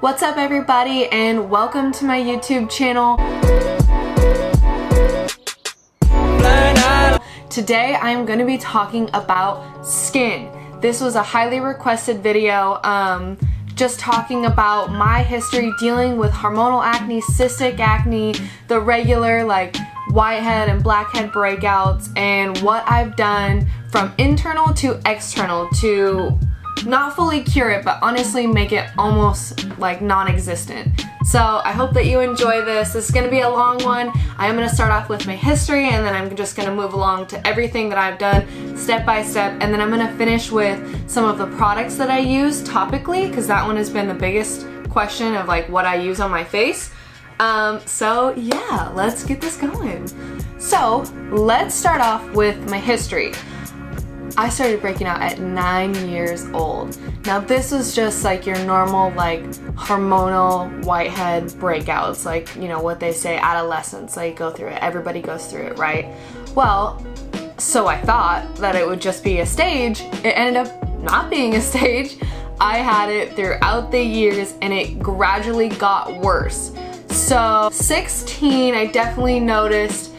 What's up everybody, and welcome to my YouTube channel. Today I'm going to be talking about skin. This was a highly requested video, just talking about my history dealing with hormonal acne, cystic acne, the regular like whitehead and blackhead breakouts, and what I've done from internal to external to not fully cure it, but honestly make it almost like non-existent. So I hope that you enjoy this. This is going to be a long one. I am going to start off with my history, and then I'm just going to move along to everything that I've done step by step, and then I'm going to finish with some of the products that I use topically, because that one has been the biggest question of like what I use on my face. So yeah, let's get this going. So let's start off with my history. I started breaking out at 9 years old. Now this was just like your normal like hormonal whitehead breakouts, like, you know, what they say, adolescence, like go through it. Everybody goes through it, right? Well, so I thought that it would just be a stage. It ended up not being a stage. I had it throughout the years and it gradually got worse. So 16, I definitely noticed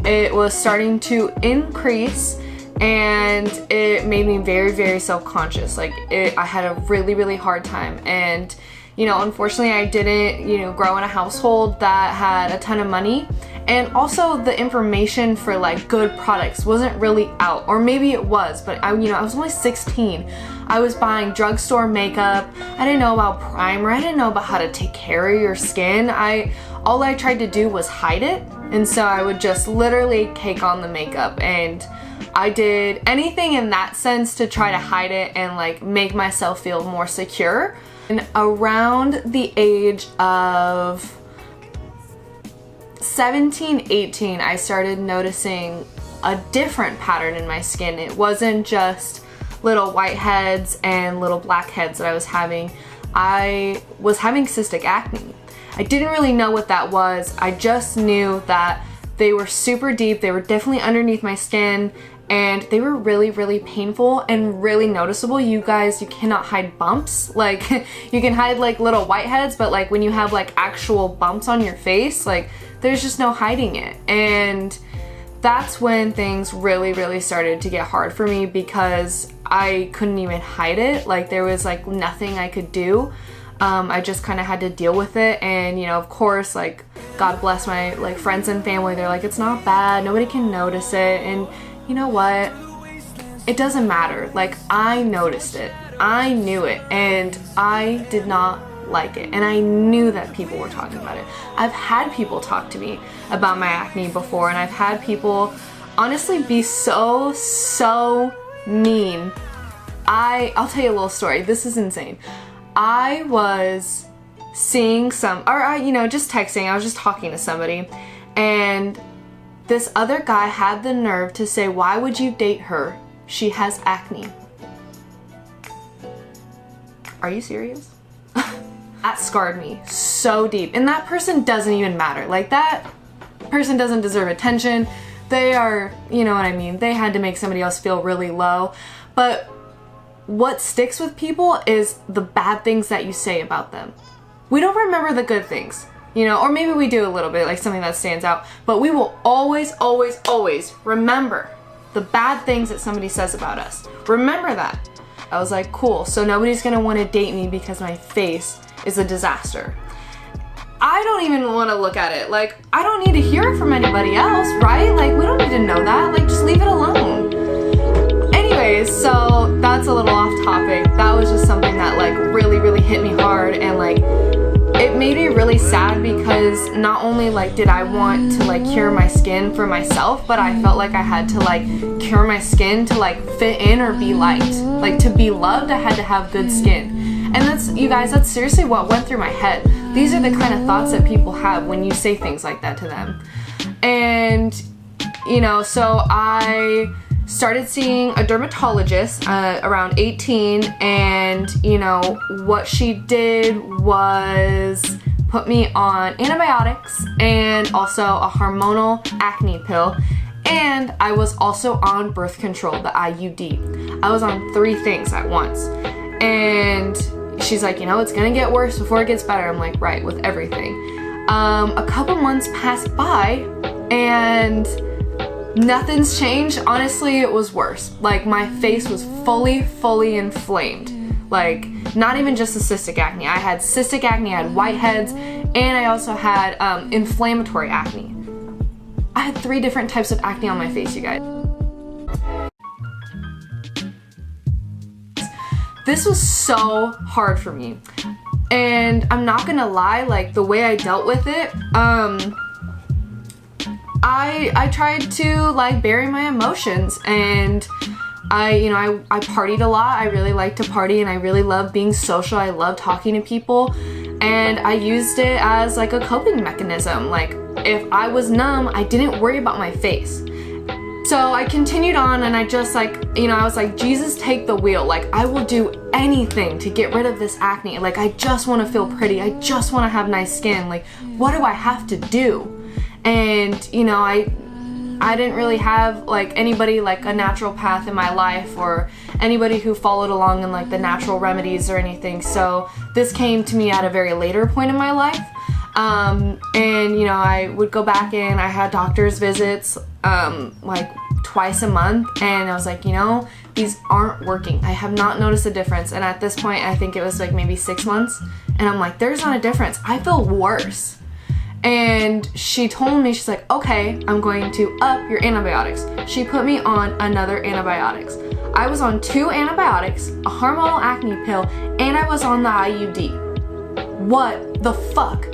it was starting to increase, and it made me very, very self-conscious. Like I had a really, really hard time. And, you know, unfortunately I didn't, you know, grow in a household that had a ton of money. And also the information for like good products wasn't really out, or maybe it was, but I was only 16. I was buying drugstore makeup. I didn't know about primer. I didn't know about how to take care of your skin. All I tried to do was hide it. And so I would just literally cake on the makeup, and I did anything in that sense to try to hide it and like make myself feel more secure. And around the age of 17, 18, I started noticing a different pattern in my skin. It wasn't just little whiteheads and little blackheads that I was having. I was having cystic acne. I didn't really know what that was. I just knew that they were super deep. They were definitely underneath my skin, and they were really, really painful and really noticeable. You guys, you cannot hide bumps. Like you can hide like little whiteheads, but like when you have like actual bumps on your face, like there's just no hiding it. And that's when things really, really started to get hard for me, because I couldn't even hide it. Like there was like nothing I could do. I just kind of had to deal with it. And, you know, of course, like God bless my like friends and family. They're like, it's not bad. Nobody can notice it. And you know what? It doesn't matter. Like I noticed it. I knew it, and I did not like it. And I knew that people were talking about it. I've had people talk to me about my acne before, and I've had people honestly be so mean. I'll tell you a little story. This is insane. I was seeing just texting. I was just talking to somebody, and this other guy had the nerve to say, "Why would you date her? She has acne." Are you serious? That scarred me so deep. And that person doesn't even matter. Like that person doesn't deserve attention. They are, you know what I mean? They had to make somebody else feel really low. But what sticks with people is the bad things that you say about them. We don't remember the good things, you know, or maybe we do a little bit, like something that stands out, but we will always, always, always remember the bad things that somebody says about us. Remember that. I was like, cool, so nobody's gonna want to date me because my face is a disaster. I don't even want to look at it. Like, I don't need to hear it from anybody else, right? Like, we don't need to know that. Like, just leave it alone. Anyways, so that's a little off topic. That was just something that like really, really hit me hard, and like it made me really sad, because not only like did I want to like cure my skin for myself, but I felt like I had to like cure my skin to like fit in or be liked. Like to be loved, I had to have good skin. And that's, you guys, that's seriously what went through my head. These are the kind of thoughts that people have when you say things like that to them. And, you know, so I started seeing a dermatologist around 18, and you know what she did was put me on antibiotics and also a hormonal acne pill, and I was also on birth control, the IUD. I was on 3 things at once, and she's like, you know, it's gonna get worse before it gets better. I'm like, right, with everything. A couple months passed by and nothing's changed. Honestly, it was worse. Like, my face was fully inflamed. Like, not even just the cystic acne. I had cystic acne, I had whiteheads, and I also had inflammatory acne. I had 3 different types of acne on my face, you guys. This was so hard for me. And I'm not gonna lie, like, the way I dealt with it, I tried to, like, bury my emotions, and I partied a lot. I really like to party, and I really love being social. I love talking to people, and I used it as, like, a coping mechanism. Like, if I was numb, I didn't worry about my face. So I continued on, and I just, like, you know, I was like, Jesus, take the wheel. Like, I will do anything to get rid of this acne. Like, I just want to feel pretty. I just want to have nice skin. Like, what do I have to do? And, you know, I didn't really have, like, anybody, like, a natural path in my life, or anybody who followed along in, like, the natural remedies or anything. So this came to me at a very later point in my life. And, you know, I would go back in, I had doctor's visits, like, twice a month, and I was like, you know, these aren't working. I have not noticed a difference. And at this point, I think it was, like, maybe 6 months, and I'm like, there's not a difference. I feel worse. And she told me, she's like, okay, I'm going to up your antibiotics. She put me on another antibiotics. I was on 2 antibiotics, a hormonal acne pill, and I was on the IUD. What the fuck?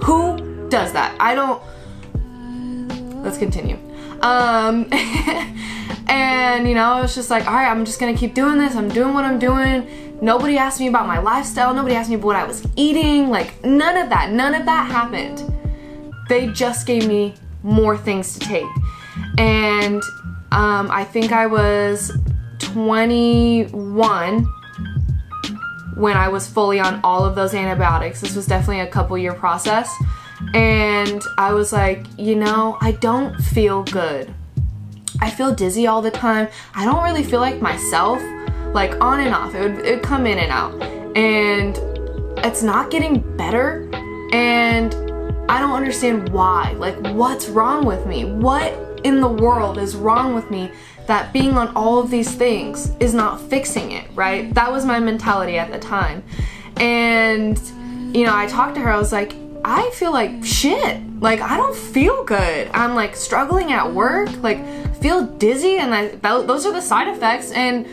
Who does that? I don't... Let's continue. And, you know, I was just like, all right, I'm just gonna keep doing this. I'm doing what I'm doing. Nobody asked me about my lifestyle. Nobody asked me what I was eating. Like, none of that happened. They just gave me more things to take. And I think I was 21 when I was fully on all of those antibiotics. This was definitely a couple-year process. And I was like, you know, I don't feel good. I feel dizzy all the time. I don't really feel like myself, like, on and off. It would come in and out. And it's not getting better. And I don't understand why. Like, what's wrong with me? What in the world is wrong with me that being on all of these things is not fixing it, right? That was my mentality at the time. And, you know, I talked to her, I was like, I feel like shit. Like, I don't feel good. I'm, like, struggling at work, like, feel dizzy, and those are the side effects. And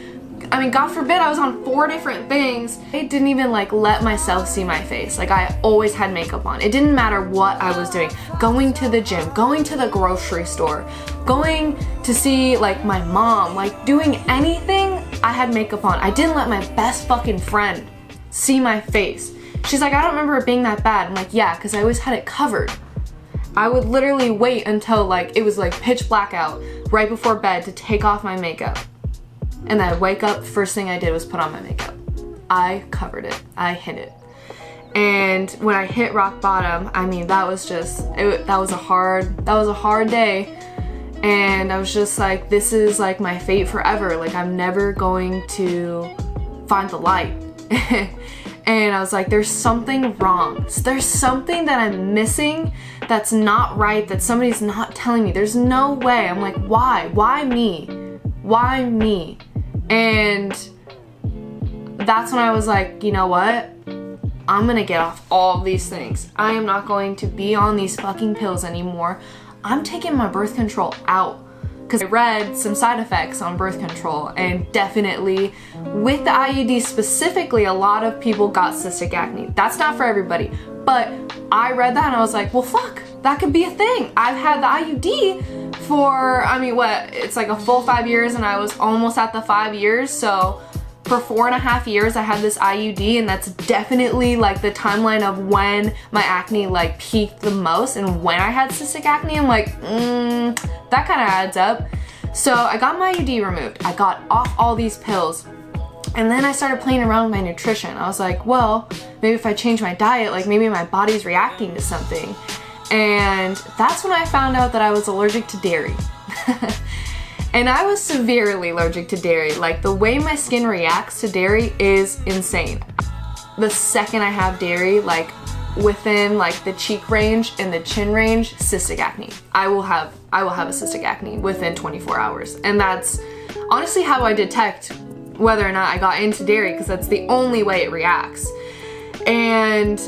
I mean, God forbid, I was on 4 different things. I didn't even, like, let myself see my face. Like, I always had makeup on. It didn't matter what I was doing. Going to the gym, going to the grocery store, going to see, like, my mom, like, doing anything, I had makeup on. I didn't let my best fucking friend see my face. She's like, I don't remember it being that bad. I'm like, yeah, because I always had it covered. I would literally wait until, like, it was, like, pitch black out right before bed to take off my makeup. And then I'd wake up, first thing I did was put on my makeup. I covered it. I hid it. And when I hit rock bottom, I mean, that was just, that was a hard day. And I was just like, this is, like, my fate forever. Like, I'm never going to find the light. And I was like, there's something wrong. There's something that I'm missing that's not right, that somebody's not telling me. There's no way. I'm like, why? Why me? Why me? And that's when I was like, you know what? I'm gonna get off all of these things. I am not going to be on these fucking pills anymore. I'm taking my birth control out. Because I read some side effects on birth control, and definitely with the IUD specifically, a lot of people got cystic acne. That's not for everybody, but I read that and I was like, well, fuck, that could be a thing. I've had the IUD for, I mean, what, it's like a full 5 years, and I was almost at the 5 years, so for 4.5 years I had this IUD, and that's definitely, like, the timeline of when my acne, like, peaked the most. And when I had cystic acne, I'm like, that kind of adds up. So I got my IUD removed. I got off all these pills. And then I started playing around with my nutrition. I was like, well, maybe if I change my diet, like, maybe my body's reacting to something. And that's when I found out that I was allergic to dairy. And I was severely allergic to dairy. Like, the way my skin reacts to dairy is insane. the second I have dairy, like within like the cheek range and the chin range, cystic acne. I will have a cystic acne within 24 hours. And that's honestly how I detect whether or not I got into dairy, because that's the only way it reacts. And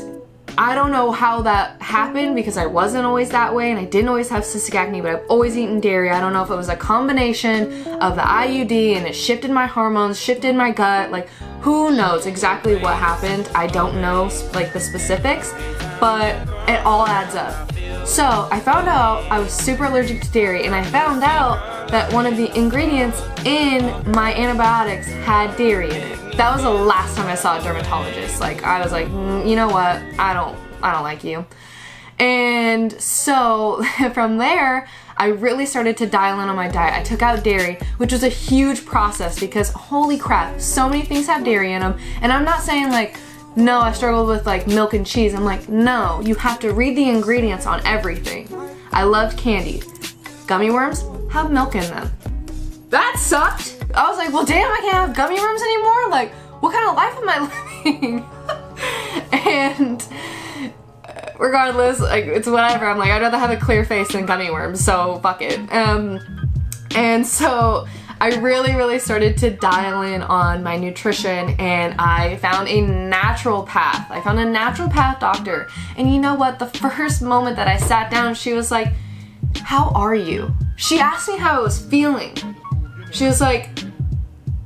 I don't know how that happened, because I wasn't always that way and I didn't always have cystic acne, but I've always eaten dairy. I don't know if it was a combination of the IUD and it shifted my hormones, shifted my gut, like who knows exactly what happened. I don't know like the specifics, but it all adds up. So I found out I was super allergic to dairy, and I found out that one of the ingredients in my antibiotics had dairy in it. That was the last time I saw a dermatologist. Like I was like, you know what? I don't like you. And so from there, I really started to dial in on my diet. I took out dairy, which was a huge process because holy crap, so many things have dairy in them. And I'm not saying like, no, I struggled with like milk and cheese. I'm like, no, you have to read the ingredients on everything. I loved candy. Gummy worms have milk in them. That sucked. I was like, well, damn, I can't have gummy worms anymore? Like, what kind of life am I living? And regardless, like, it's whatever. I'm like, I'd rather have a clear face than gummy worms, so fuck it. And so I really started to dial in on my nutrition, and I found a natural path. I found a natural path doctor. And you know what? The first moment that I sat down, she was like, how are you? She asked me how I was feeling. She was like,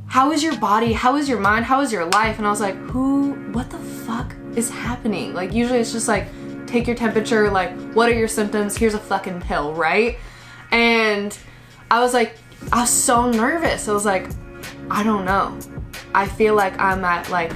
how is your body? How is your mind? How is your life? And I was like, what the fuck is happening? Like, usually it's just like, take your temperature, like, what are your symptoms? Here's a fucking pill, right? And I was so nervous. I was like, I don't know. I feel like I'm at like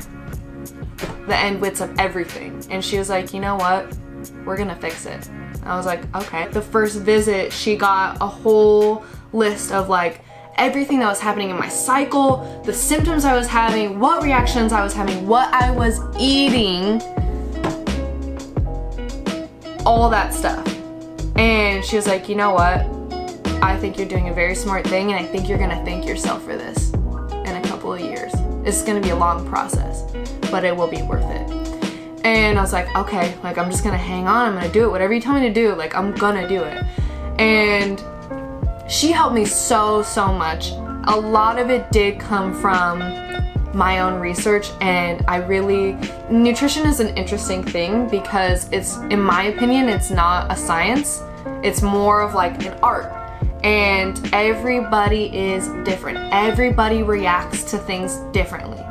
the end wits of everything. And she was like, you know what? We're gonna fix it. I was like, okay. The first visit, she got a whole list of like everything that was happening in my cycle, the symptoms I was having, what reactions I was having, what I was eating, all that stuff. And she was like, you know what? I think you're doing a very smart thing, and I think you're gonna thank yourself for this in a couple of years. It's gonna be a long process, but it will be worth it. And I was like, okay, like I'm just gonna hang on, I'm gonna do it. Whatever you tell me to do, like I'm gonna do it. And she helped me so much. A lot of it did come from my own research, and nutrition is an interesting thing because it's, in my opinion, it's not a science. It's more of like an art. And everybody is different. Everybody reacts to things differently.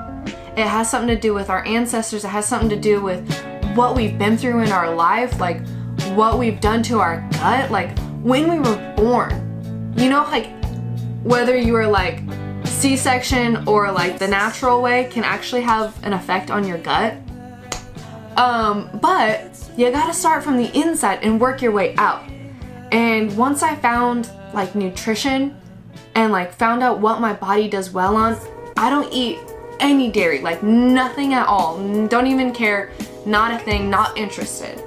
It has something to do with our ancestors. It has something to do with what we've been through in our life, like what we've done to our gut, like when we were born. You know, like whether you were like C-section or like the natural way can actually have an effect on your gut. But you gotta start from the inside and work your way out. And once I found like nutrition and like found out what my body does well on, I don't eat any dairy, like nothing at all. Don't even care, not a thing, not interested.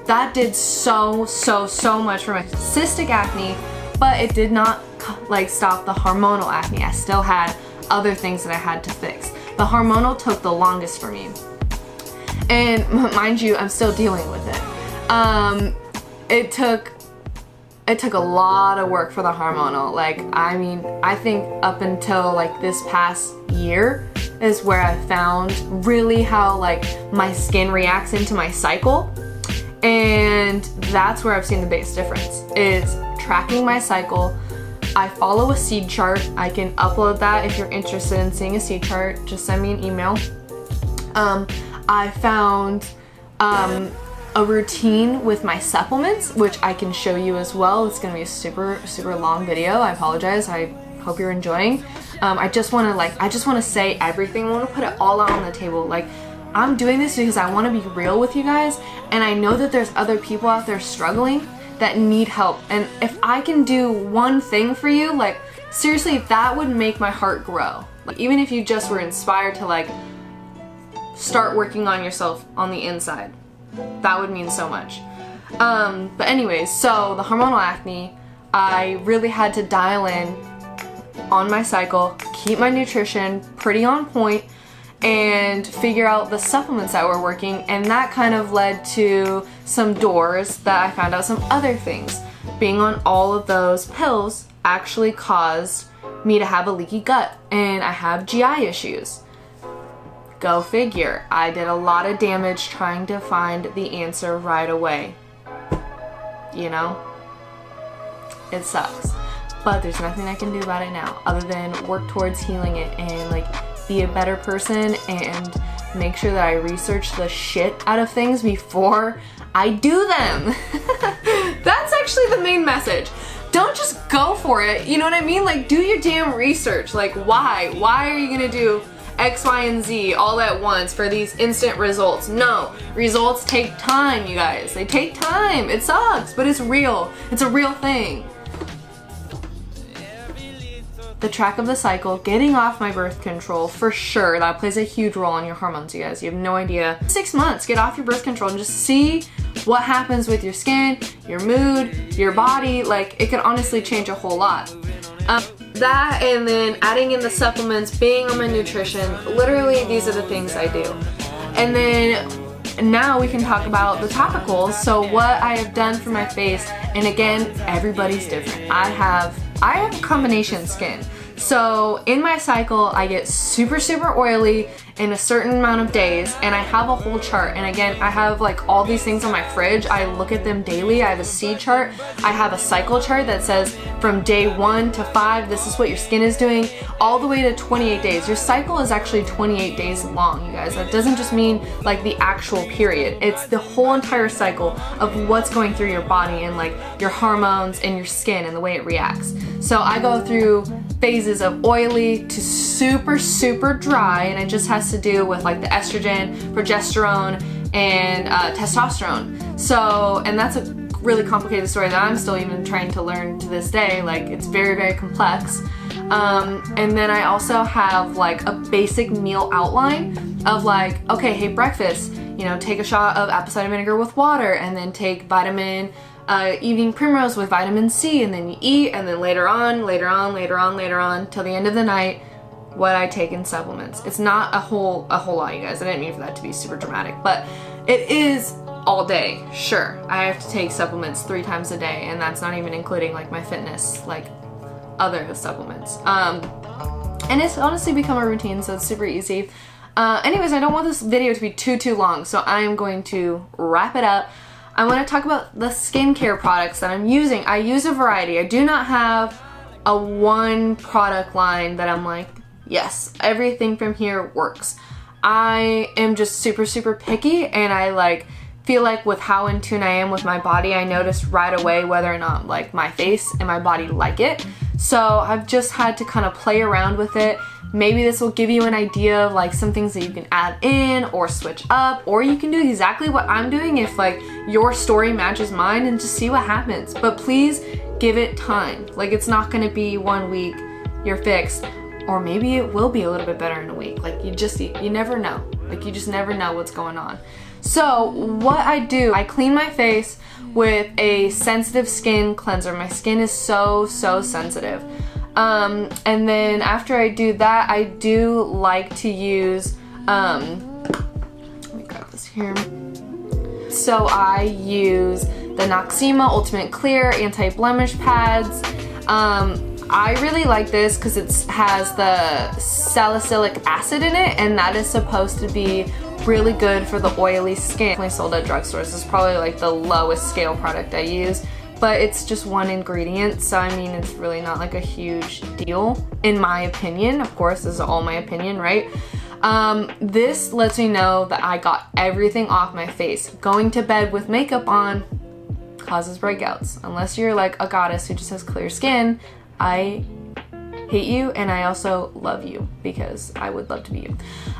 That did so much for my cystic acne, but it did not like stop the hormonal acne. I still had other things that I had to fix. The hormonal took the longest for me. And mind you, I'm still dealing with it. It took a lot of work for the hormonal. Like, I mean, I think up until like this past year is where I found really how like my skin reacts into my cycle. And that's where I've seen the biggest difference, is tracking my cycle. I follow a seed chart. I can upload that if you're interested in seeing a seed chart. Just send me an email. I found a routine with my supplements, which I can show you as well. It's gonna be a super long video. I apologize. I hope you're enjoying. I just want to say everything. I want to put it all out on the table. Like, I'm doing this because I want to be real with you guys, and I know that there's other people out there struggling that need help. And if I can do one thing for you, like seriously, that would make my heart grow. Like, even if you just were inspired to like start working on yourself on the inside, that would mean so much. But anyways, so the hormonal acne, I really had to dial in on my cycle, keep my nutrition pretty on point, and figure out the supplements that were working, and that kind of led to some doors that I found out some other things. Being on all of those pills actually caused me to have a leaky gut, and I have GI issues. Go figure. I did a lot of damage trying to find the answer right away. You know? It sucks. But there's nothing I can do about it now other than work towards healing it and like be a better person and make sure that I research the shit out of things before I do them. That's actually the main message. Don't just go for it, you know what I mean? Like, do your damn research. Like, why? Why are you gonna do X, Y, and Z all at once for these instant results? No, results take time, you guys. They take time. It sucks, but it's real. It's a real thing. The track of the cycle, getting off my birth control, for sure, that plays a huge role on your hormones, you guys. You have no idea. 6 months, get off your birth control and just see what happens with your skin, your mood, your body. Like, it could honestly change a whole lot. That, and then adding in the supplements, being on my nutrition, literally these are the things I do. And then now we can talk about the topicals. So what I have done for my face, and again, everybody's different. I have combination skin. So in my cycle, I get super oily in a certain amount of days, and I have a whole chart. And again, I have like all these things on my fridge. I look at them daily. I have a C chart. I have a cycle chart that says from day 1 to 5, this is what your skin is doing, all the way to 28 days. Your cycle is actually 28 days long, you guys. That doesn't just mean like the actual period. It's the whole entire cycle of what's going through your body and like your hormones and your skin and the way it reacts. So I go through phases of oily to super dry, and it just has to do with like the estrogen, progesterone, and testosterone. So, and that's a really complicated story that I'm still even trying to learn to this day. Like, it's very complex. And then I also have like a basic meal outline of like, okay, hey, breakfast, you know, take a shot of apple cider vinegar with water, and then take evening primrose with vitamin C, and then you eat, and then later on till the end of the night, what I take in supplements. It's not a whole lot, you guys. I didn't mean for that to be super dramatic, but it is all day. Sure, I have to take supplements 3 times a day, and that's not even including like my fitness, like other supplements. And it's honestly become a routine, so it's super easy. Anyways, I don't want this video to be too long, so I am going to wrap it up. I want to talk about the skincare products that I'm using. I use a variety. I do not have a one product line that I'm like, yes, everything from here works. I am just super picky, and I like feel like with how in tune I am with my body, I notice right away whether or not like my face and my body like it. So I've just had to kind of play around with it. Maybe this will give you an idea of like some things that you can add in or switch up, or you can do exactly what I'm doing if like your story matches mine, and just see what happens. But please give it time. Like, it's not gonna be 1 week, you're fixed, or maybe it will be a little bit better in a week. Like, you never know. Like, you just never know what's going on. So what I do, I clean my face with a sensitive skin cleanser. My skin is so sensitive. And then after I do that, I do like to use, let me grab this here. So I use the Noxema Ultimate Clear Anti-Blemish Pads. I really like this because it has the salicylic acid in it, and that is supposed to be really good for the oily skin. Definitely sold at drugstores. This is probably like the lowest scale product I use, but it's just one ingredient, so I mean, it's really not like a huge deal in my opinion. Of course, this is all my opinion, right? This lets me know that I got everything off my face. Going to bed with makeup on causes breakouts. Unless you're like a goddess who just has clear skin, I hate you, and I also love you because I would love to be you.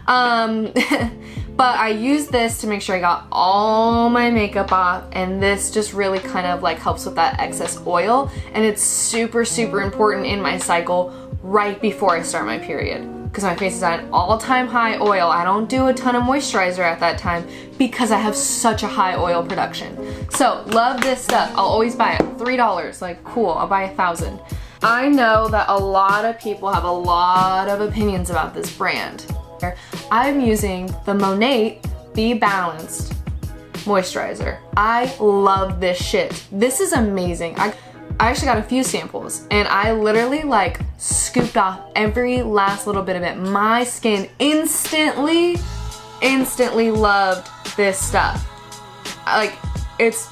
But I use this to make sure I got all my makeup off, and this just really kind of like helps with that excess oil, and it's super important in my cycle right before I start my period, because my face is at an all-time high oil. I don't do a ton of moisturizer at that time because I have such a high oil production. So love this stuff. I'll always buy it. $3, like cool, I'll buy 1,000. I know that a lot of people have a lot of opinions about this brand. I'm using the Monat Be Balanced moisturizer. I love this shit. This is amazing. I actually got a few samples and I literally like scooped off every last little bit of it. My skin instantly loved this stuff. Like, it's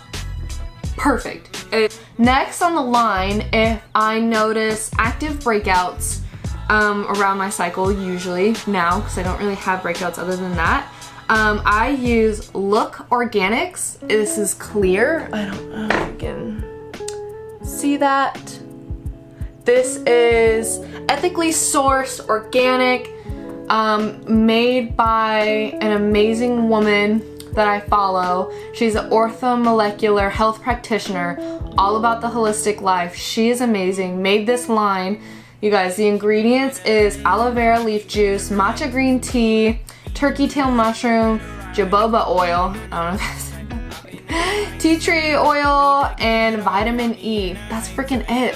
perfect. Next on the line, if I notice active breakouts around my cycle, usually now, because I don't really have breakouts other than that, I use Look Organics. This is clear. I don't know if you can see that. This is ethically sourced, organic, made by an amazing woman that I follow. She's an orthomolecular health practitioner, all about the holistic life. She is amazing. Made this line. You guys, the ingredients is aloe vera leaf juice, matcha green tea, turkey tail mushroom, jojoba oil, I don't know, tea tree oil, and vitamin E. That's freaking it.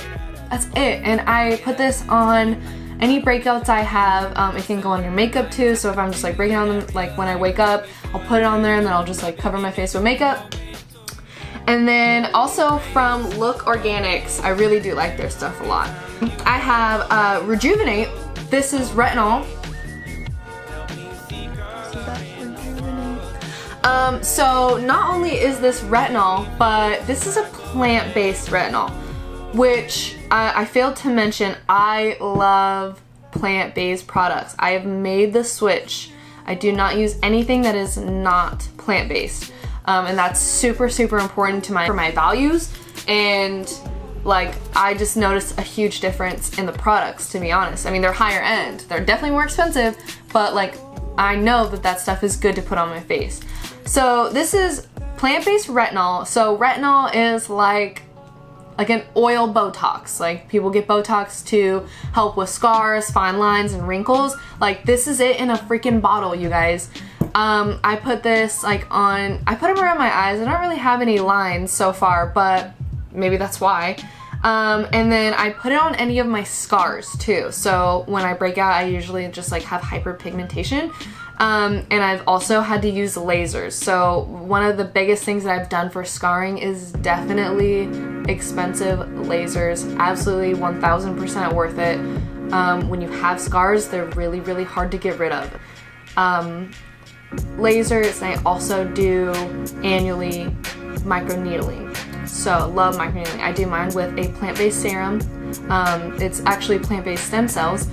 That's it. And I put this on any breakouts I have. It can go on your makeup too, so if I'm just like breaking on them, like when I wake up, I'll put it on there and then I'll just like cover my face with makeup. And then also from Look Organics, I really do like their stuff a lot. I have Rejuvenate. This is retinol. So not only is this retinol, but this is a plant-based retinol, which I failed to mention. I love plant-based products. I have made the switch. I do not use anything that is not plant-based. And that's super important to for my values, and like I just noticed a huge difference in the products, to be honest. I mean, they're higher end, they're definitely more expensive, but like I know that stuff is good to put on my face. So this is plant-based retinol. So retinol is like an oil Botox. Like people get Botox to help with scars, fine lines, and wrinkles. Like this is it in a freaking bottle, you guys. I put this like on, I put them around my eyes. I don't really have any lines so far, but maybe that's why. And then I put it on any of my scars too. So when I break out, I usually just like have hyperpigmentation. And I've also had to use lasers. So one of the biggest things that I've done for scarring is definitely expensive lasers. Absolutely 1000% worth it. When you have scars, they're really hard to get rid of. Lasers, and I also do annually microneedling. So love microneedling. I do mine with a plant-based serum. It's actually plant-based stem cells.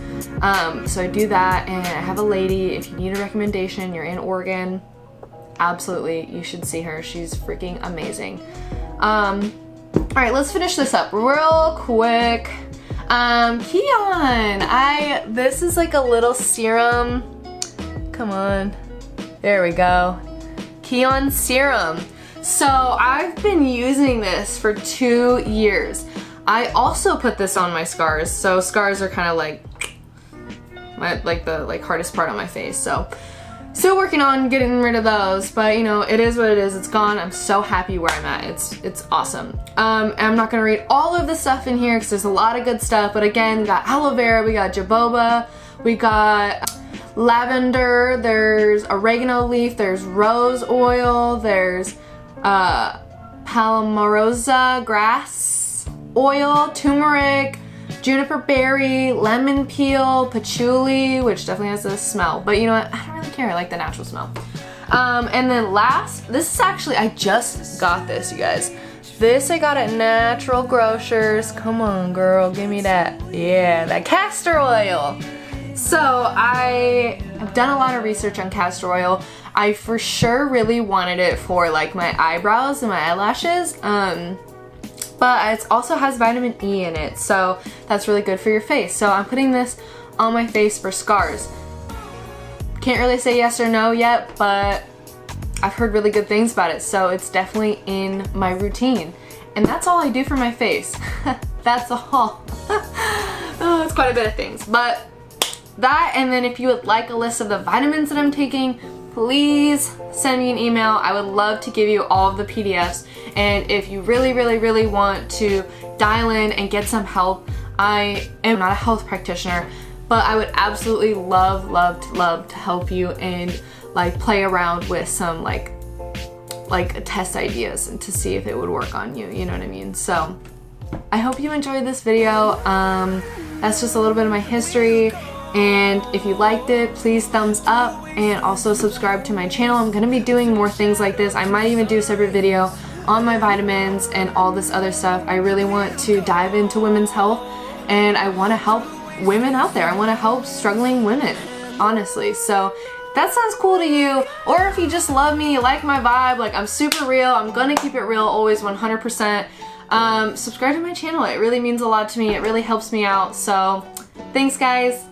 So I do that, and I have a lady, if you need a recommendation, you're in Oregon, absolutely, you should see her. She's freaking amazing. Alright, let's finish this up real quick. Kion, this is like a little serum. Come on. There we go. Kion serum. So I've been using this for 2 years. I also put this on my scars. So scars are kind of like the hardest part on my face. So still working on getting rid of those, but you know, it is what it is. It's gone. I'm so happy where I'm at. It's awesome. I'm not gonna read all of the stuff in here because there's a lot of good stuff, but again, we got aloe vera, we got jojoba, we got lavender, there's oregano leaf, there's rose oil, there's palmarosa grass oil, turmeric, juniper berry, lemon peel, patchouli, which definitely has a smell, but you know what, I don't really care, I like the natural smell. And then last, this is actually, I just got this, you guys. This I got at Natural Grocers. Come on, girl, give me that. Yeah, that castor oil. So I have done a lot of research on castor oil. I for sure really wanted it for like my eyebrows and my eyelashes. But it also has vitamin E in it, so that's really good for your face. So I'm putting this on my face for scars. Can't really say yes or no yet, but I've heard really good things about it, so it's definitely in my routine. And that's all I do for my face. That's all. Oh, it's quite a bit of things, but that, and then if you would like a list of the vitamins that I'm taking, please send me an email. I would love to give you all of the PDFs. And if you really want to dial in and get some help, I am not a health practitioner, but I would absolutely love to help you and like play around with some like test ideas and to see if it would work on you, you know what I mean? So I hope you enjoyed this video. That's just a little bit of my history, and if you liked it, please thumbs up and also subscribe to my channel. I'm gonna be doing more things like this. I might even do a separate video on my vitamins and all this other stuff. I really want to dive into women's health, and I want to help women out there. I want to help struggling women, honestly. So if that sounds cool to you, or if you just love me, you like my vibe, like I'm super real, I'm gonna keep it real always 100%. Subscribe to my channel. It really means a lot to me. It really helps me out. So thanks guys.